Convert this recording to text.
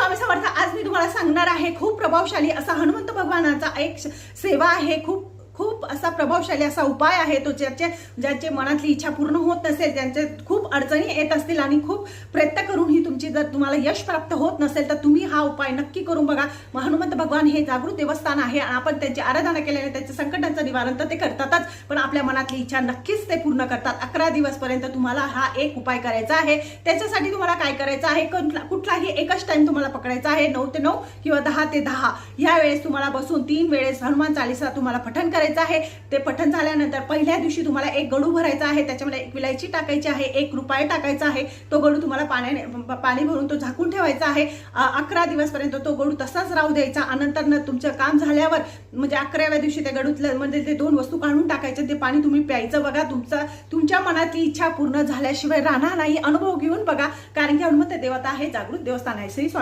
स्वामी समर्थ. आज मी तुम्हाला सांगणार आहे खूप प्रभावशाली असा हनुमंत भगवानाचा एक सेवा आहे. खूप खूप असा प्रभावशाली असा उपाय आहे तो. ज्याचे मनातली इच्छा पूर्ण होत नसेल, ज्यांचे खूप अडचणी येत असतील आणि खूप प्रयत्न करूनही तुमची जर तुम्हाला यश प्राप्त होत नसेल तर तुम्ही हा उपाय नक्की करून बघा. हनुमंत भगवान हे जागृत देवस्थान आहे आणि आपण त्यांची आराधना केल्याने त्यांच्या संकटांचं निवारण तर ते करतातच, पण आपल्या मनातली इच्छा नक्कीच ते पूर्ण करतात. 11 दिवसपर्यंत तुम्हाला हा एक उपाय करायचा आहे. त्याच्यासाठी तुम्हाला काय करायचं आहे, कुठलाही एकच टाइम तुम्हाला पकडायचा आहे. 9 ते 9 किंवा 10 ते 10 या वेळेस तुम्हाला बसून 3 वेळेस हनुमान चालीसा तुम्हाला पठण करायचं आहे. ते पठण झाल्यानंतर पहिल्या दिवशी तुम्हाला एक गडू भरायचा आहे. त्याच्यामध्ये एक विलायची टाकायची आहे, 1 रुपया टाकायचा आहे. तो गडू तुम्हाला पाणी भरून तो झाकून ठेवायचा आहे. 11 दिवसपर्यंत तो गडू तसाच राहू द्यायचा. नंतर तुमचं काम झाल्यावर म्हणजे 11व्या दिवशी त्या गडूतलं म्हणजे ते 2 वस्तू काढून टाकायचे. ते पाणी तुम्ही प्यायचं. बघा तुमच्या मनातली इच्छा पूर्ण झाल्याशिवाय राहणार नाही. अनुभव घेऊन बघा, कारण की हनुमंत देवता हे जागृत देवस्थान आहे. श्री स्वामी.